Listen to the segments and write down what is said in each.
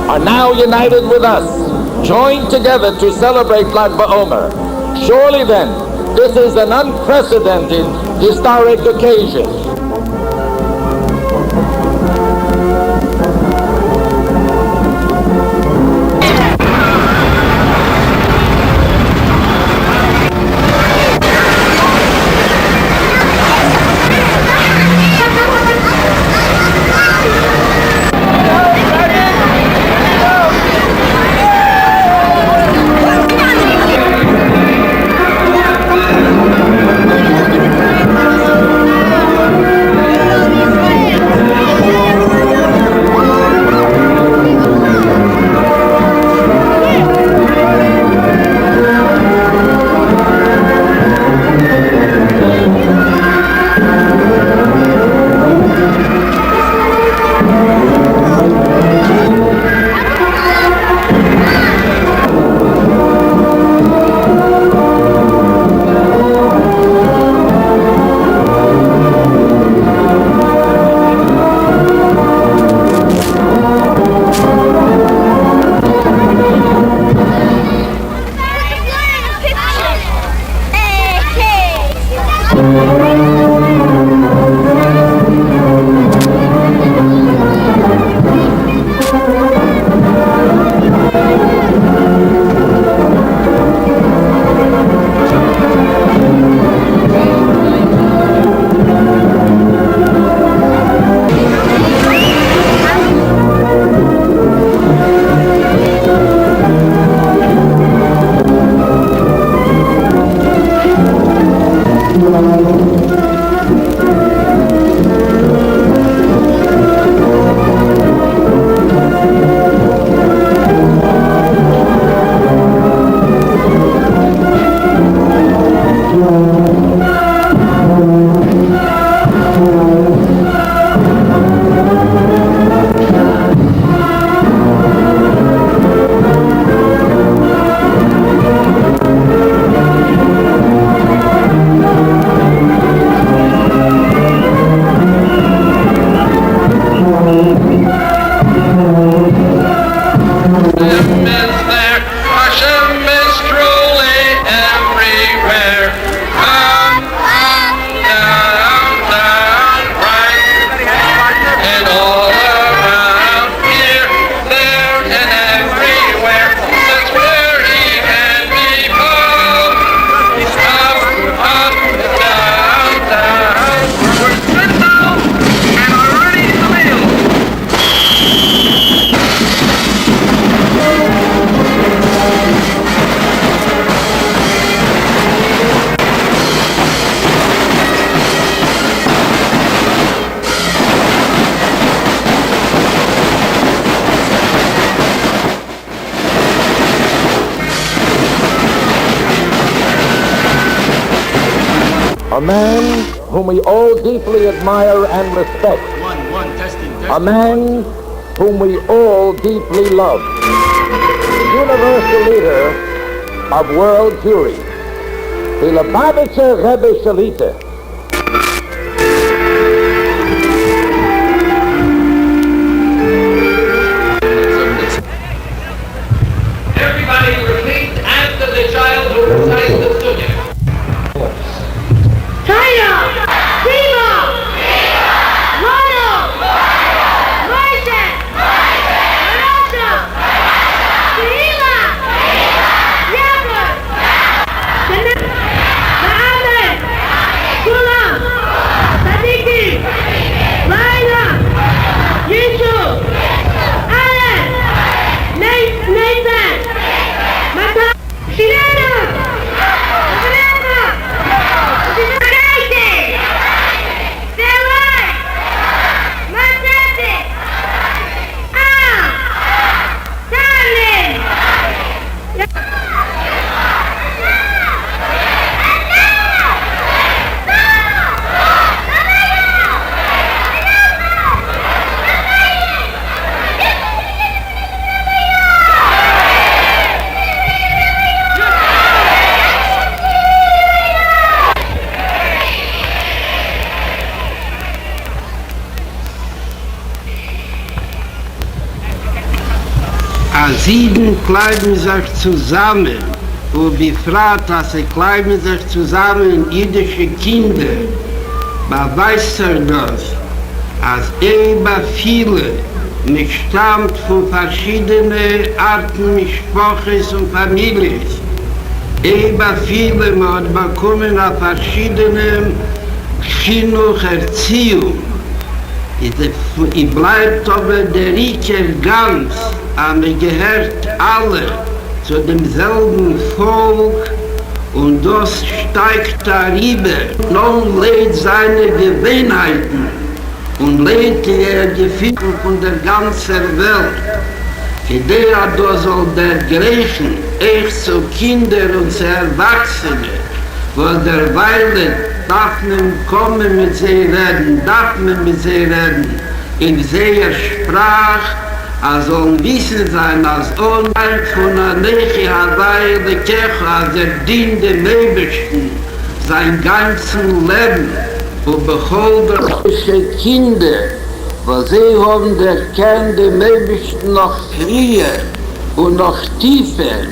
are now united with us, joined together to celebrate بعומר. Surely then, this is an unprecedented historic occasion. A man whom we all deeply admire and respect. A man whom we all deeply love. The universal leader of world Jewry. The Lubavitcher Rebbe Shalite. Everybody repeat after the child who recites the sugya. China! Viva! Viva! Mono! Moise! Marasha! Tehila! Yaakov! Ma'amen! Als Sieden bleiben sich zusammen, und befragt, dass sie bleiben sich zusammen jüdische Kinder, man weiß das, als über viele nicht stammt von verschiedenen Arten, Mischproches und Familien. Über viele man bekommen auf verschiedenen Chinuch Erziehung. Ich bleibt aber der Riker ganz, aber gehört alle zu demselben Volk und das steigt darüber. Nun lädt seine Gewohnheiten und lädt er Gefühle von der ganzen Welt. Idea da soll der Griechen echt zu Kindern und zu Erwachsenen, wo derweil darf man kommen mit sie reden, in seiner Sprache, also wissen sein, als Unreich von der Nähe Hawaii der Kirche, als dient dem Ebersten sein ganzes Leben und beholderische Kinder, weil sie haben der Kern dem Ebersten noch früher und noch tiefer,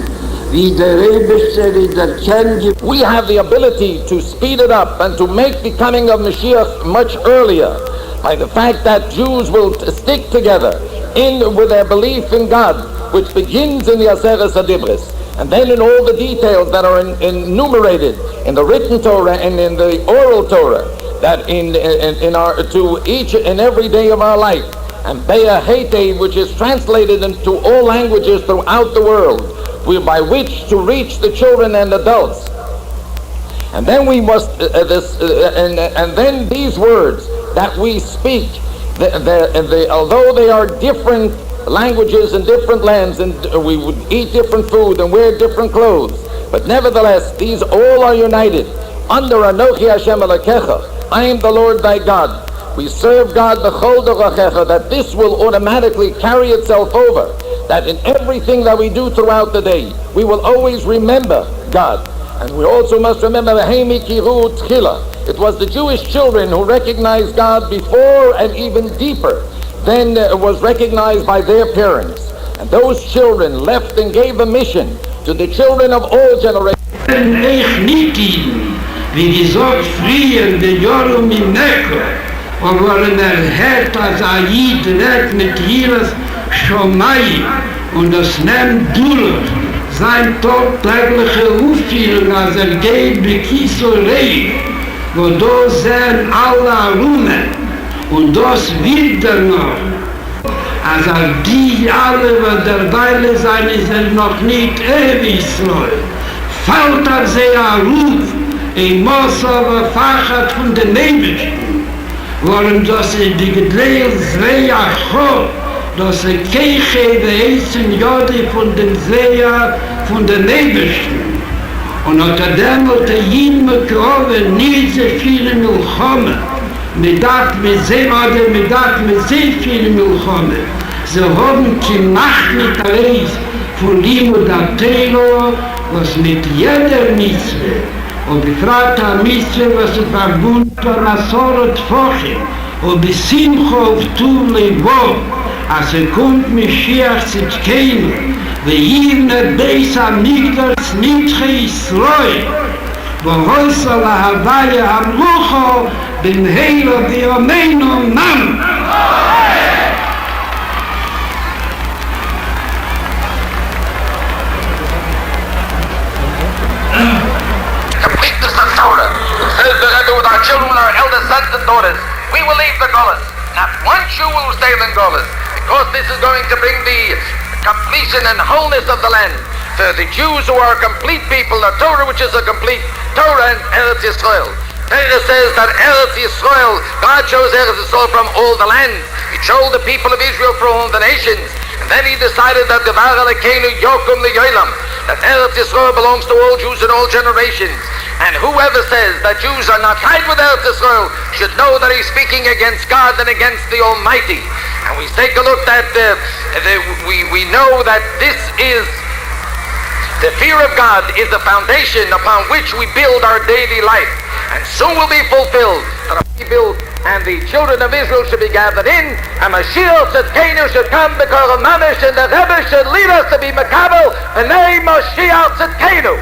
wie der Eberste, wie der Kern. We have the ability to speed it up and to make the coming of Mashiach much earlier by the fact that Jews will stick together with their belief in God, which begins in the Aseres HaDibris, and then in all the details that are enumerated in the written Torah and in the oral Torah, that in our to each and every day of our life, and Be'ah Hete, which is translated into all languages throughout the world, by which to reach the children and adults. And then we must and then these words that we speak, although they are different languages in different lands, and we would eat different food and wear different clothes, but nevertheless these all are united under Anochi Hashem Elokecha, I am the Lord thy God. We serve God b'chol dorachecha, that this will automatically carry itself over, that in everything that we do throughout the day we will always remember God. And we also must remember the Heimi Kiru Tchila. It was the Jewish children who recognized God before and even deeper than was recognized by their parents. And those children left and gave a mission to the children of all generations. Wie gesagt, früher, der Jorum in Mekka, wo hört, als Ayid redt mit Jiras Shomai und das nimmt durch sein tagtägliche Aufführung, als geht Bekissorei, wo da sind alle Rumen und das wird noch. Also die alle, wo derweil sein, ist noch nicht ewig läuft. Fällt er sehr Ruf, in Mossova Fachat von den Nebensten, worin das die Gedleil Zweia Chor, das Keiche beheißen Jode von den Zweia von den Nebensten. Und unter dem hat jeden Mekrove nie so viele Milchome, mit sehr viele Milchome. Sie haben gemacht mit der Reis von Limud Atero, was mit jeder Mitzwe, und befragt am Mitzwe, was es verbunden war, Masorot Fochim, und besimcho auf Tur Lebוא, als kommt Mashiach Tzidkeinu, ויבנה בייס המקדש נדחי ישראל, והויסו להוויה המלוכו במהרה בימינו מן. Completeness of Torah. Says the Rebbe, with our children, our elder sons and daughters, we will leave the Golas. Not one Jew will stay in Golas, because this is going to bring the completion and wholeness of the land. For the Jews who are complete people, the Torah which is a complete Torah and Eretz Yisrael. Torah says that Eretz Yisrael, God chose Eretz Yisrael from all the land. He chose the people of Israel from all the nations. And then he decided that Devar Elokeinu Yokum L'Yolam, that Eretz Yisrael belongs to all Jews in all generations. And whoever says that Jews are not tied with Eretz Yisrael should know that he's speaking against God and against the Almighty. And we take a look at we know that this is the fear of God is the foundation upon which we build our daily life, and soon will be fulfilled. That we build and the children of Israel should be gathered in, and Mashiach Tzidkenu should come because of Mamish, and the Rebbe should lead us to be Makabel, the name Mashiach Tzidkenu.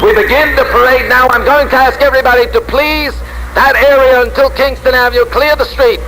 We begin the parade now. I'm going to ask everybody to please that area until Kingston Avenue, clear the street.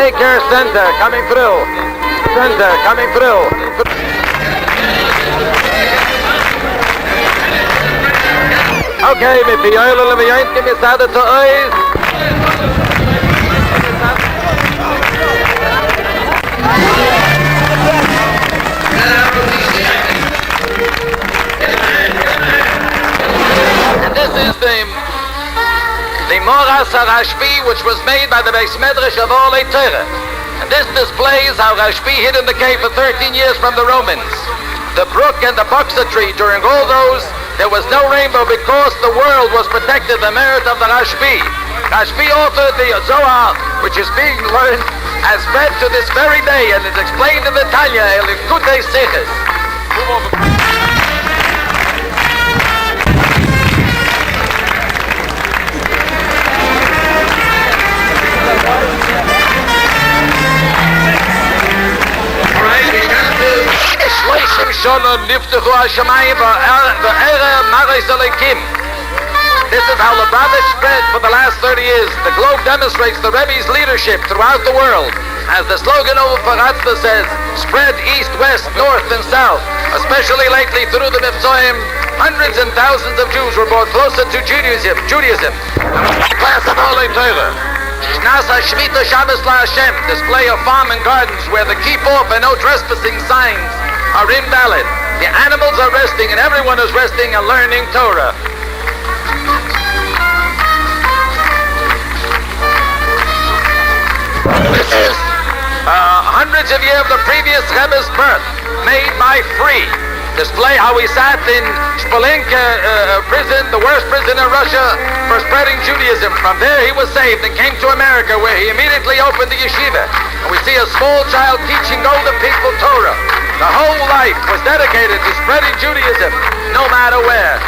Take your center coming through. Center coming through. Okay, mit die Eule, wir ein Kommissar zu euch. And this is the Moras HaRashbi, which was made by the Beis Medrash of all Torah. And this displays how Rashbi hid in the cave for 13 years from the Romans. The brook and the boxer tree, during all those, there was no rainbow because the world was protected, the merit of the Rashbi. Rashbi authored the Zohar, which is being learned, has spread to this very day, and is explained in the Tanya, Elikutei Siches. Shana niftachu hashamayim v'era maris alekim. This is how Lubavitcher spread for the last 30 years. The globe demonstrates the Rebbe's leadership throughout the world. As the slogan of Pharatz says, spread east, west, north, and south. Especially lately through the Mitzrayim, hundreds and thousands of Jews were brought closer to Judaism. Class of Holy Torah. Nasa Shmita Shabbos La Hashem, display of farm and gardens where the keep off and no trespassing signs are invalid. The animals are resting and everyone is resting and learning Torah. This is hundreds of years of the previous Rebbe's birth, made by free. Display how he sat in Spolenka prison, the worst prison in Russia, for spreading Judaism. From there he was saved and came to America, where he immediately opened the yeshiva. And we see a small child teaching all the people Torah. The whole life was dedicated to spreading Judaism, no matter where.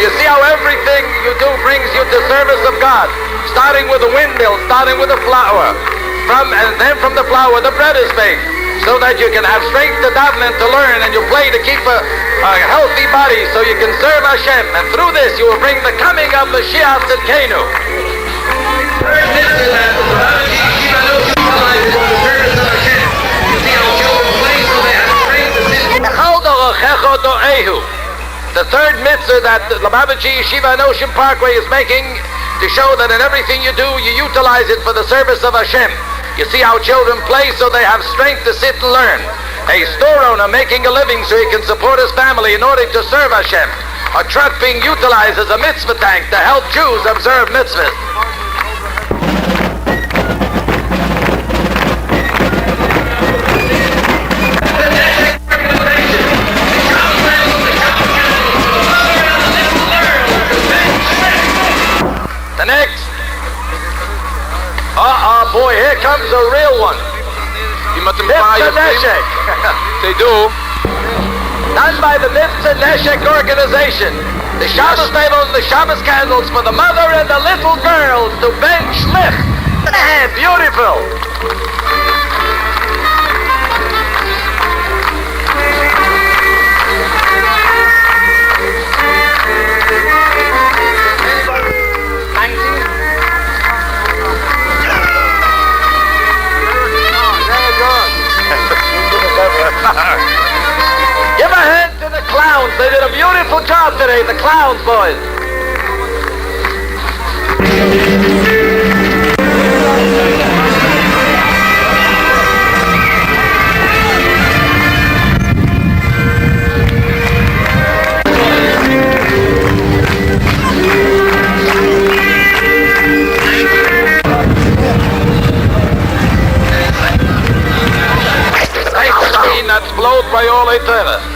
you see how everything you do brings you to service of God. Starting with the windmill, starting with the flour. And then from the flour the bread is made. So that you can have strength to daven and to learn, and you play to keep a healthy body so you can serve Hashem. And through this you will bring the coming of Mashiach Tzidkenu. The third mitzvah that the Lubavitcher Yeshiva and Ocean Parkway is making to show that in everything you do, you utilize it for the service of Hashem. You see how children play so they have strength to sit and learn. A store owner making a living so he can support his family in order to serve Hashem. A truck being utilized as a mitzvah tank to help Jews observe mitzvahs. Boy, here comes a real one. Mitzvah Neshek. They do. Done by the Mitzvah Neshek organization. The Shabbos table and the Shabbos candles for the mother and the little girls to Ben Schlich. Beautiful. Give a hand to the clowns. They did a beautiful job today, the clowns, boys. That's flowed by all eternity.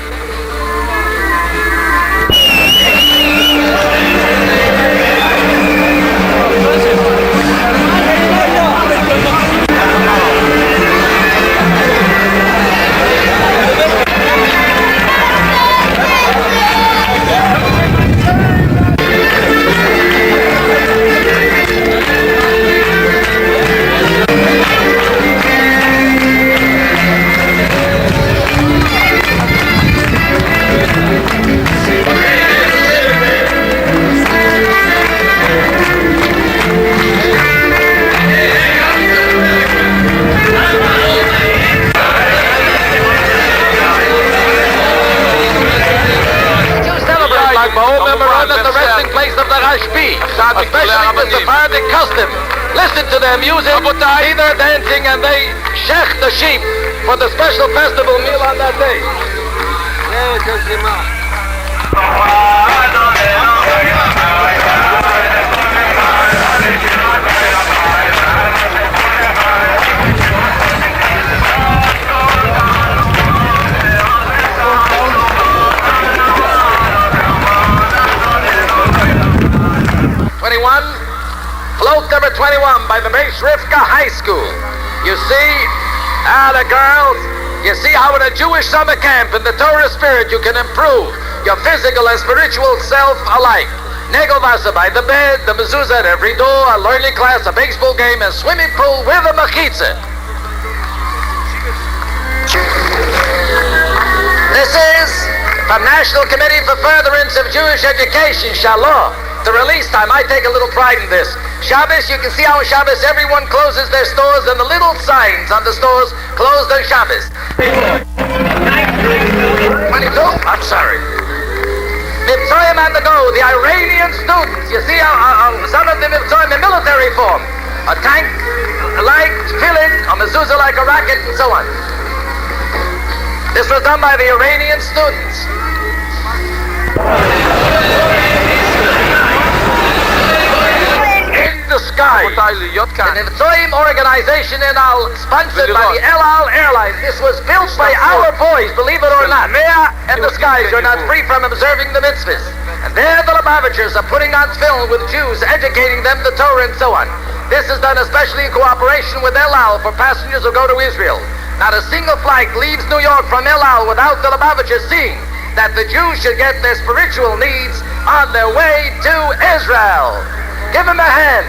At the resting place of the Rashbi, especially the Sephardic custom. Listen to their music, see their dancing, and they shech the sheep for the special festival meal on that day. 21, float number 21 by the base Rivka High School. You see, the girls, you see how in a Jewish summer camp in the Torah spirit you can improve your physical and spiritual self alike. Negovasa by the bed, the mezuzah at every door, a learning class, a baseball game, and swimming pool with a mechitza. This is from National Committee for Furtherance of Jewish Education, Shalom. The release time, I take a little pride in this. Shabbos, you can see how on Shabbos everyone closes their stores and the little signs on the stores closed on Shabbos. 22? I'm sorry. Mitzrayim on the go, the Iranian students. You see how some of them Mitzrayim in military form. A tank like filling, a mezuzah like a rocket, and so on. This was done by the Iranian students. The sky. The Nivtzoim organization in Al, sponsored by the El Al Airlines. This was built by our boys, believe it or not. And the skies are not free from observing the mitzvahs. And there the Lubavitchers are putting on film with Jews, educating them the Torah and so on. This is done especially in cooperation with El Al for passengers who go to Israel. Not a single flight leaves New York from El Al without the Lubavitchers seeing that the Jews should get their spiritual needs on their way to Israel. Give him a hand.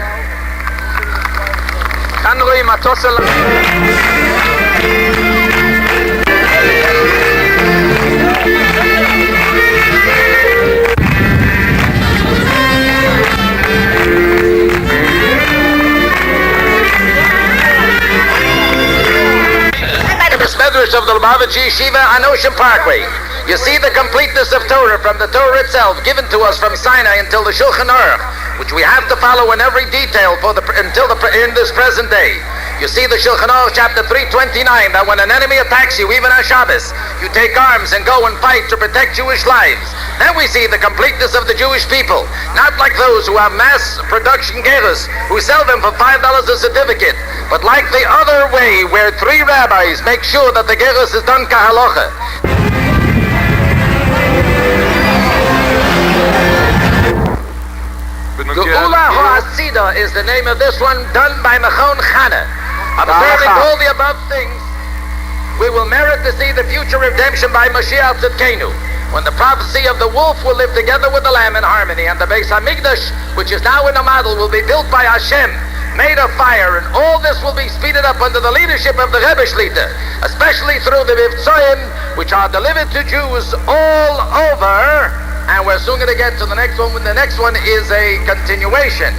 Medrash of the Lubavitcher Yeshiva on Ocean Parkway. You see the completeness of Torah from the Torah itself, given to us from Sinai until the Shulchan Aruch, which we have to follow in every detail in this present day. You see the Shulchan Aruch chapter 329, that when an enemy attacks you, even on Shabbos, you take arms and go and fight to protect Jewish lives. Then we see the completeness of the Jewish people, not like those who have mass production gerus, who sell them for $5 a certificate, but like the other way, where 3 rabbis make sure that the gerus is done kahalocha. Geula Ha'asida is the name of this one, done by Mechon Chana. Observing all the above things, we will merit to see the future redemption by Mashiach Tzidkenu, when the prophecy of the wolf will live together with the lamb in harmony, and the Beis Hamikdash, which is now in a model, will be built by Hashem, made of fire, and all this will be speeded up under the leadership of the Rebbe Shlita, especially through the Mivtzoyim, which are delivered to Jews all over. And we're soon going to get to the next one, when the next one is a continuation.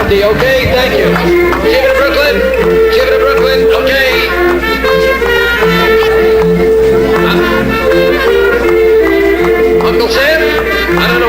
Okay, thank you. Shiva to Brooklyn, okay. Uncle Sam? I don't know.